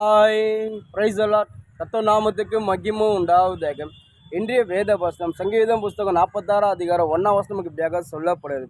Hi, praise the Lord. கர்த்தர் நாமத்துக்கு மகிமை உண்டாவதாக. இன்றைய வேத வசனம் சங்கீதம் புஸ்தகம் 46 அதிகாரம் 1 வசனம் இப்படியாக சொல்லப்படுது.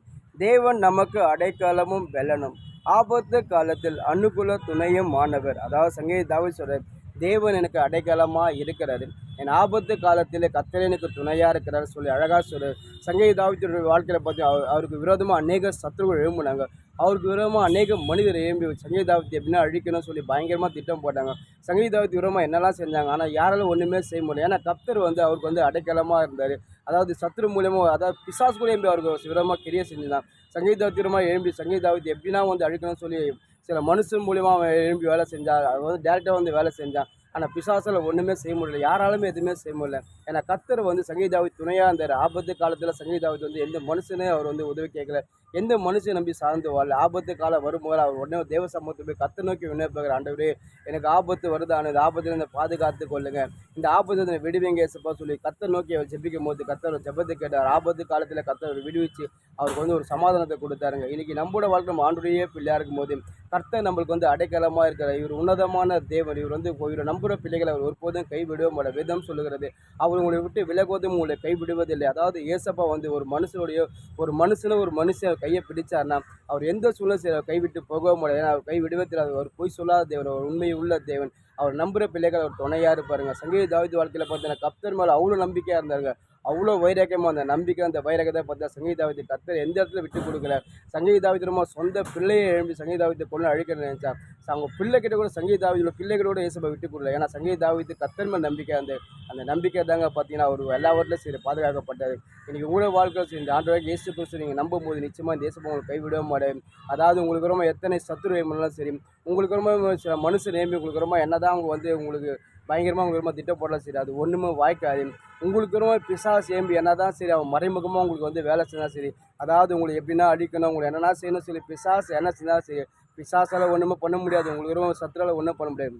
தேவன் நமக்கு அடைக்கலமும் பெலனும், ஆபத்து காலத்தில் அனுகூல துணையும் ஆனவர். அதாவது சங்கீத தாவீது சொல்றார், தேவன் எனக்கு அடைக்கலமா இருக்கிறாரு, என் ஆபத்து காலத்தில் கர்த்தர் எனக்கு துணையாக இருக்கிறார் சொல்லி அழகாக சொல்றார். சங்கீத தாவீதுடைய வாழ்க்கையில் பார்த்து அவருக்கு விரோதமாக அநேக சத்துருகள் எழும்புனாங்க. அவருக்கு விரோதமாக அநேக மனிதர் எழும்பி சங்கீத தாவீது எப்படின்னா அழிக்கணும்னு சொல்லி பயங்கரமாக திட்டம் போட்டாங்க. சங்கீத தாவீது விரோதமாக என்னெல்லாம் செஞ்சாங்க, ஆனால் யாராலும் ஒன்றுமே செய்ய முடியல. ஏன்னா கர்த்தர் அவருக்கு அடைக்கலமாக இருந்தார். அதாவது சத்துரு மூலியமாக, அதாவது பிசாசு கூட எழும்பி அவருக்கு விரோதமாக கிரியை செஞ்சுதான். சங்கீத தாவீது விரோதமாக எழும்பி சங்கீத தாவீது எப்படின்னா அழிக்கணும்னு சொல்லி சில மனுஷன் மூலியமாக எழும்பி வேலை செஞ்சால், அது டேரெக்டாக வேலை செஞ்சான். ஆனால் பிசாசில் ஒன்றுமே செய்ய முடியல, யாராலுமே எதுவுமே செய்ய முடியல. ஏன்னா கர்த்தர் சங்கீத தாவீது துணையாக இருந்தார். ஆபத்து காலத்தில் சங்கீத தாவீது எந்த மனுஷனே அவர் உதவி கேட்கல, எந்த மனுஷன் நம்பி சார்ந்து வாழல. ஆபத்து காலம் வரும்போது அவர் உடனே தேவ சமூகத்தை போய் கர்த்தர் நோக்கி விண்ணப்பிக்கிறார். ஆண்டவரே, எனக்கு ஆபத்து வருதான, இந்த ஆபத்தில் என்னை பாதுகாத்து கொள்ளுங்க, இந்த ஆபத்தை விடுவீங்க ஏசப்பா சொல்லி கர்த்தர் நோக்கி அவர் ஜெபிக்கும் போது கர்த்தர் ஜெபத்தை கேட்டார். ஆபத்து காலத்தில் கர்த்தர் விடுவிச்சு அவருக்கு ஒரு சமாதானத்தை கொடுத்தாருங்க. இன்றைக்கி நம்மளோட வாழ்க்கை நம்ம ஆண்டுடைய பிள்ளையாக இருக்கும் போது கர்த்தர் நம்மளுக்கு அடைக்கலமாக இருக்கிறார். இவர் உன்னதமான தேவன். இவரை நம்புகிற பிள்ளைகளை அவர் ஒருபோதும் கைவிடுவ மாட்டார். வேதம் சொல்லுகிறது, அவர் உங்களை விட்டு விலகுவதும் உங்களை கைவிடுவதில்லை. அதாவது ஏசப்பா ஒரு மனுஷனை கையை பிடிச்சார்னா அவர் எந்த சூழ்நிலை கைவிட்டு போக முடியாது. ஏன்னா அவர் கைவிடுவதில் அவர் பொய் சொல்லாத தேவன், அவர் உண்மை உள்ள தேவன். அவர் நம்புகிற பிள்ளைகள் அவர் துணையாக இருப்பாருங்க. சங்கீத தாவீது வாழ்க்கையில் பார்த்தீங்கன்னா கர்த்தர் மேலே அவ்வளோ நம்பிக்கையாக இருந்தாருங்க. அவ்வளோ வைராக்கியமாக அந்த நம்பிக்கை, அந்த வைராக்கியத்தை பார்த்தா சங்கீத தாவீது கர்த்தர் எந்த இடத்துல விட்டு கொடுக்கல. சங்கீத தாவீது சொந்த பிள்ளையை எழும்பி சங்கீத தாவீதை கொண்டு அழிக்க நினைச்சா, அவங்க பிள்ளைகிட்ட கூட சங்கீத தாவீது பிள்ளைகளோட இயேசுவை விட்டு கொடுக்கல. ஏன்னா சங்கீத தாவீது கர்த்தர் மேல் நம்பிக்கை, அந்த நம்பிக்கை தாங்க பார்த்தீங்கன்னா அவர் எல்லா இடத்துலையும் சரி பாதுகாக்கப்பட்டார். இன்றைக்கி உங்களோட வாழ்க்கையில் இந்த ஆண்டவராகிய இயேசு கிறிஸ்து நீங்கள் நம்பும் போது நிச்சயமாக இந்த இயேசு உங்களுக்கு கைவிட மாட்டேன். அதாவது உங்களுக்கு ரொம்ப எத்தனை சத்துரு ஏமாலும் சரி, உங்களுக்கு ரொம்ப சில மனுஷன் ஏம்பி உங்களுக்கு ரொம்ப என்ன தான் அவங்க உங்களுக்கு பயங்கரமாக உங்களுக்கு திட்டம் போடலாம் சரி, அது ஒன்றுமே வாய்க்காது. உங்களுக்கு ரொம்ப பிசாசு ஏம்பி என்ன தான் சரி, அவன் மறைமுகமாக உங்களுக்கு வேலை செஞ்சால் சரி, அதாவது உங்களுக்கு எப்படின்னா அடிக்கணும், உங்களுக்கு என்னென்னா செய்யணும் சரி, பிசாசு என்ன செஞ்சாலும் சரி, பிசாசால் ஒன்றுமே பண்ண முடியாது. உங்களுக்கு ரொம்ப சத்துரால் ஒன்றும் பண்ண முடியாது.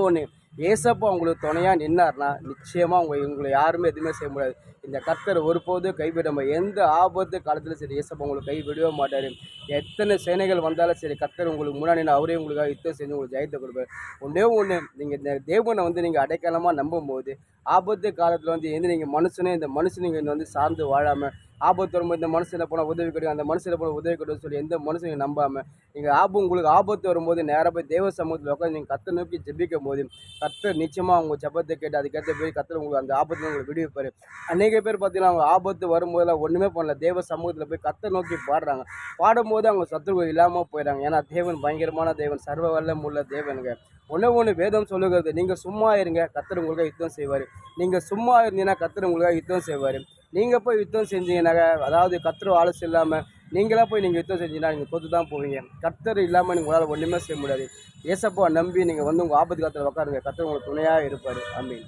ஒன்று ஏசப்பா உங்களுக்கு துணையாக நின்னார்னா நிச்சயமாக உங்களை யாருமே எதுவுமே செய்ய முடியாது. இந்த கர்த்தர் ஒருபோதும் கைவிட எந்த ஆபத்து காலத்தில் சரி ஏசப்பா உங்களுக்கு கைவிடவே மாட்டார். எத்தனை சேனைகள் வந்தாலும் சரி கர்த்தர் உங்களுக்கு முன்னாடி அவரே உங்களுக்காக யுத்தம் செஞ்சு உங்களுக்கு ஜெயத்தை கொடுப்பார். ஒன்று நீங்கள் இந்த தேவனை நீங்கள் அடைக்கலமாக நம்பும் போது ஆபத்து காலத்தில் நீங்கள் இந்த மனுஷன் நீங்கள் சார்ந்து வாழாமல், ஆபத்து வரும்போது இந்த மனுஷனை போனால் உதவி கிடைக்கும், அந்த மனுஷனை போனால் உதவி கிடைக்கும் சொல்லி எந்த மனுஷனையும் நம்பாமல் நீங்கள் உங்களுக்கு ஆபத்து வரும்போது நேராக போய் தேவ சமூகத்தில் உட்காந்து நீங்கள் கர்த்தர் நோக்கி ஜெபிக்கும் போது கர்த்தர் நிச்சயமாக அவங்க ஜெபத்தை கேட்டு அதுக்கேற்ற போய் கர்த்தர் உங்களுக்கு அந்த ஆபத்தில் உங்களை விடுவிப்பார். அநேக பேர் பார்த்தீங்கன்னா அவங்க ஆபத்து வரும்போதெல்லாம் ஒன்றுமே பண்ணல, தேவ சமூகத்தில் போய் கர்த்தர் நோக்கி பாடுறாங்க. பாடும்போது அவங்க சத்துருகள் இல்லாமல் போயிடறாங்க. ஏன்னா தேவன் பயங்கரமான தேவன், சர்வ வல்லம் உள்ள தேவனுங்க. ஒன்று வேதம் சொல்லுகிறது, நீங்கள் சும்மா இருங்க கர்த்தர் உங்களுக்காக யுத்தம் செய்வார். நீங்கள் சும்மா இருந்தீங்கன்னா கர்த்தர் உங்களுக்காக யுத்தம் செய்வார். நீங்கள் போய் யுத்தம் செஞ்சீங்கன்னாக்க, அதாவது கர்த்தர் ஆலோசனை இல்லாமல் நீங்களாக போய் நீங்கள் யுத்தம் செஞ்சீங்கன்னா நீங்கள் தோற்று தான் போவீங்க. கர்த்தர் இல்லாமல் உங்களால் ஒன்றுமே செய்ய முடியாது. ஏசப்பா நம்பி நீங்கள் உங்கள் ஆபத்து காலத்தில் உட்காருங்க, கர்த்தர் உங்களுக்கு துணையாக இருப்பார். ஆமென்.